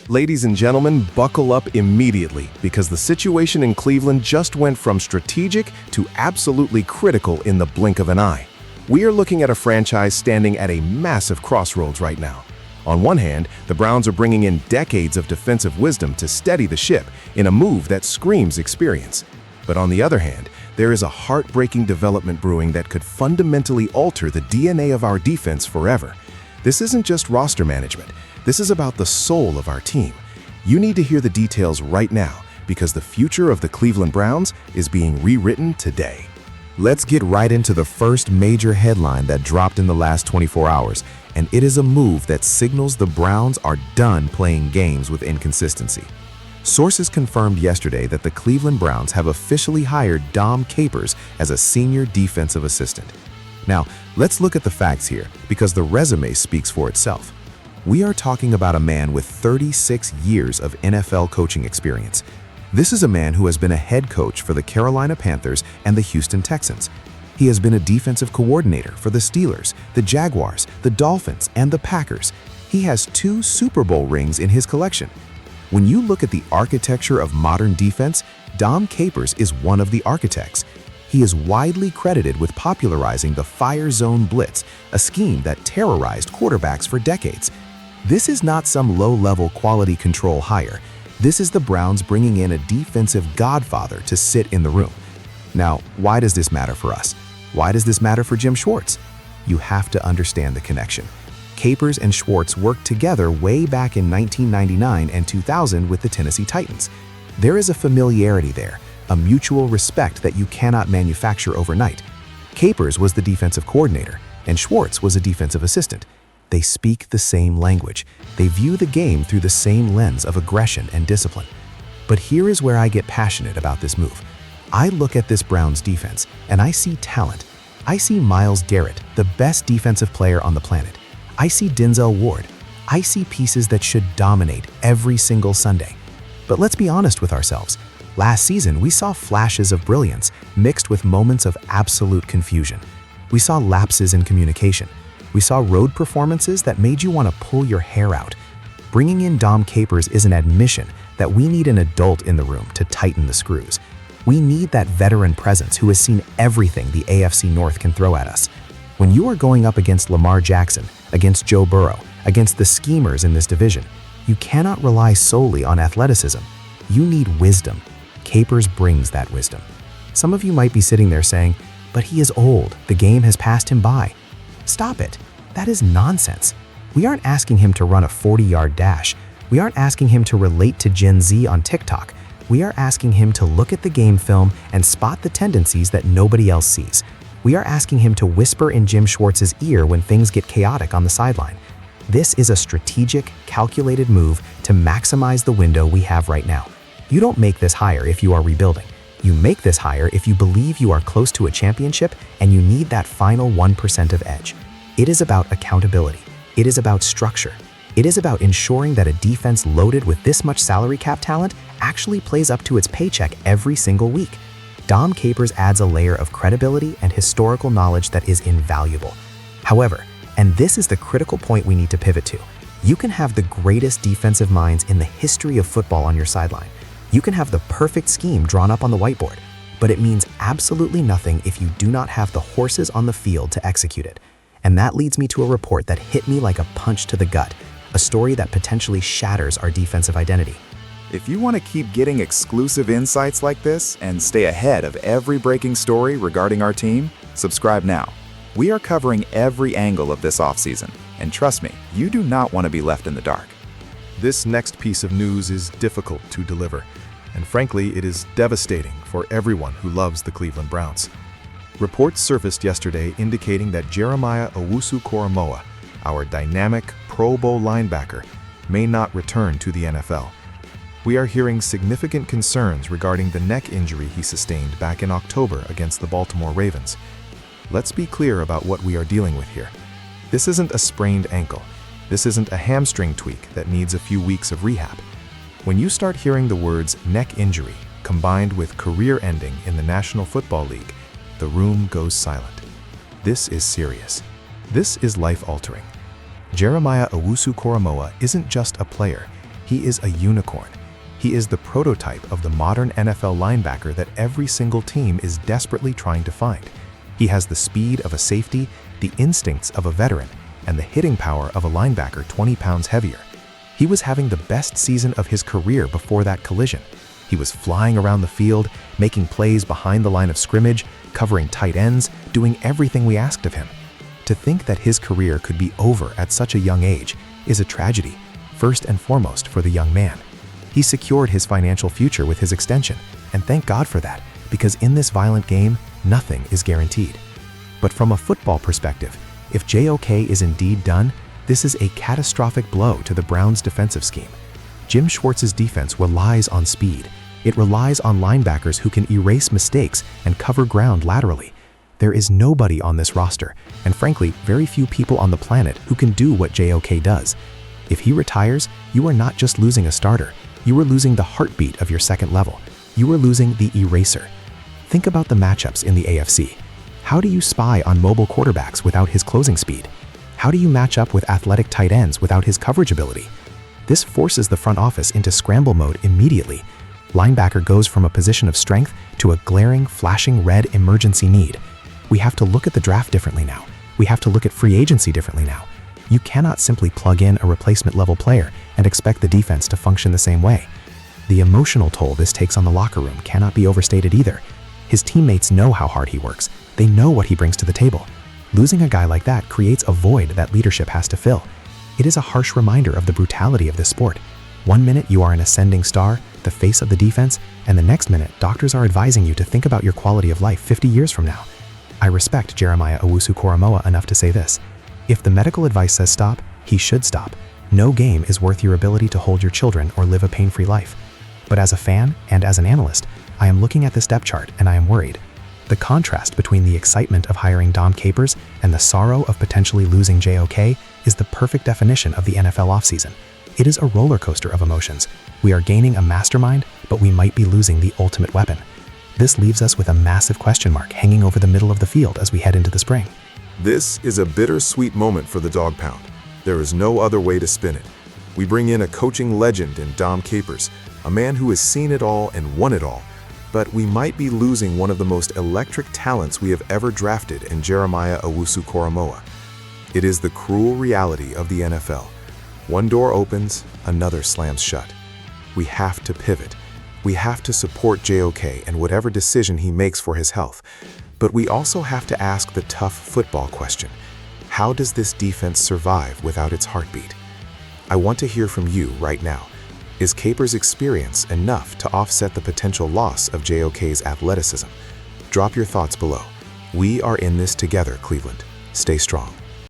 Ladies and gentlemen, buckle up immediately because the situation in Cleveland just went from strategic to absolutely critical in the blink of an eye. We are looking at a franchise standing at a massive crossroads right now. On one hand, the Browns are bringing in decades of defensive wisdom to steady the ship in a move that screams experience. But on the other hand, there is a heartbreaking development brewing that could fundamentally alter the DNA of our defense forever. This isn't just roster management. This is about the soul of our team. You need to hear the details right now because the future of the Cleveland Browns is being rewritten today. Let's get right into the first major headline that dropped in the last 24 hours, and it is a move that signals the Browns are done playing games with inconsistency. Sources confirmed yesterday that the Cleveland Browns have officially hired Dom Capers as a senior defensive assistant. Now, let's look at the facts here because the resume speaks for itself. We are talking about a man with 36 years of NFL coaching experience. This is a man who has been a head coach for the Carolina Panthers and the Houston Texans. He has been a defensive coordinator for the Steelers, the Jaguars, the Dolphins, and the Packers. He has 2 Super Bowl rings in his collection. When you look at the architecture of modern defense, Dom Capers is one of the architects. He is widely credited with popularizing the fire zone blitz, a scheme that terrorized quarterbacks for decades. This is not some low-level quality control hire. This is the Browns bringing in a defensive godfather to sit in the room. Now, why does this matter for us? Why does this matter for Jim Schwartz? You have to understand the connection. Capers and Schwartz worked together way back in 1999 and 2000 with the Tennessee Titans. There is a familiarity there, a mutual respect that you cannot manufacture overnight. Capers was the defensive coordinator, and Schwartz was a defensive assistant. They speak the same language. They view the game through the same lens of aggression and discipline. But here is where I get passionate about this move. I look at this Browns defense, and I see talent. I see Myles Garrett, the best defensive player on the planet. I see Denzel Ward. I see pieces that should dominate every single Sunday. But let's be honest with ourselves. Last season, we saw flashes of brilliance mixed with moments of absolute confusion. We saw lapses in communication. We saw road performances that made you want to pull your hair out. Bringing in Dom Capers is an admission that we need an adult in the room to tighten the screws. We need that veteran presence who has seen everything the AFC North can throw at us. When you are going up against Lamar Jackson, against Joe Burrow, against the schemers in this division, you cannot rely solely on athleticism. You need wisdom. Capers brings that wisdom. Some of you might be sitting there saying, but he is old, the game has passed him by. Stop it. That is nonsense. We aren't asking him to run a 40-yard dash. We aren't asking him to relate to Gen Z on TikTok. We are asking him to look at the game film and spot the tendencies that nobody else sees. We are asking him to whisper in Jim Schwartz's ear when things get chaotic on the sideline. This is a strategic, calculated move to maximize the window we have right now. You don't make this hire if you are rebuilding. You make this hire if you believe you are close to a championship and you need that final 1% of edge. It is about accountability. It is about structure. It is about ensuring that a defense loaded with this much salary cap talent actually plays up to its paycheck every single week. Dom Capers adds a layer of credibility and historical knowledge that is invaluable. However, and this is the critical point we need to pivot to, you can have the greatest defensive minds in the history of football on your sideline. You can have the perfect scheme drawn up on the whiteboard, but it means absolutely nothing if you do not have the horses on the field to execute it. And that leads me to a report that hit me like a punch to the gut, a story that potentially shatters our defensive identity. If you want to keep getting exclusive insights like this and stay ahead of every breaking story regarding our team, subscribe now. We are covering every angle of this offseason, and trust me, you do not want to be left in the dark. This next piece of news is difficult to deliver, and frankly, it is devastating for everyone who loves the Cleveland Browns. Reports surfaced yesterday indicating that Jeremiah Owusu-Koramoah, our dynamic Pro Bowl linebacker, may not return to the NFL. We are hearing significant concerns regarding the neck injury he sustained back in October against the Baltimore Ravens. Let's be clear about what we are dealing with here. This isn't a sprained ankle. This isn't a hamstring tweak that needs a few weeks of rehab. When you start hearing the words neck injury combined with career ending in the National Football League, the room goes silent. This is serious. This is life-altering. Jeremiah Owusu-Koramoah isn't just a player. He is a unicorn. He is the prototype of the modern NFL linebacker that every single team is desperately trying to find. He has the speed of a safety, the instincts of a veteran, and the hitting power of a linebacker 20 pounds heavier. He was having the best season of his career before that collision. He was flying around the field, making plays behind the line of scrimmage, covering tight ends, doing everything we asked of him. To think that his career could be over at such a young age is a tragedy, first and foremost for the young man. He secured his financial future with his extension, and thank God for that, because in this violent game, nothing is guaranteed. But from a football perspective, if JOK is indeed done, this is a catastrophic blow to the Browns' defensive scheme. Jim Schwartz's defense relies on speed. It relies on linebackers who can erase mistakes and cover ground laterally. There is nobody on this roster, and frankly, very few people on the planet who can do what JOK does. If he retires, you are not just losing a starter, you are losing the heartbeat of your second level. You are losing the eraser. Think about the matchups in the AFC. How do you spy on mobile quarterbacks without his closing speed? How do you match up with athletic tight ends without his coverage ability? This forces the front office into scramble mode immediately. Linebacker goes from a position of strength to a glaring, flashing red emergency need. We have to look at the draft differently now. We have to look at free agency differently now. You cannot simply plug in a replacement level player and expect the defense to function the same way. The emotional toll this takes on the locker room cannot be overstated either. His teammates know how hard he works. They know what he brings to the table. Losing a guy like that creates a void that leadership has to fill. It is a harsh reminder of the brutality of this sport. 1 minute you are an ascending star, the face of the defense, and the next minute doctors are advising you to think about your quality of life 50 years from now. I respect Jeremiah Owusu-Koramoah enough to say this. If the medical advice says stop, he should stop. No game is worth your ability to hold your children or live a pain-free life. But as a fan and as an analyst, I am looking at this depth chart and I am worried. The contrast between the excitement of hiring Dom Capers and the sorrow of potentially losing JOK is the perfect definition of the NFL offseason. It is a roller coaster of emotions. We are gaining a mastermind, but we might be losing the ultimate weapon. This leaves us with a massive question mark hanging over the middle of the field as we head into the spring. This is a bittersweet moment for the Dog Pound. There is no other way to spin it. We bring in a coaching legend in Dom Capers, a man who has seen it all and won it all. But we might be losing one of the most electric talents we have ever drafted in Jeremiah Owusu-Koramoah. It is the cruel reality of the NFL. One door opens, another slams shut. We have to pivot. We have to support JOK and whatever decision he makes for his health. But we also have to ask the tough football question. How does this defense survive without its heartbeat? I want to hear from you right now. Is Capers' experience enough to offset the potential loss of JOK's athleticism? Drop your thoughts below. We are in this together, Cleveland. Stay strong.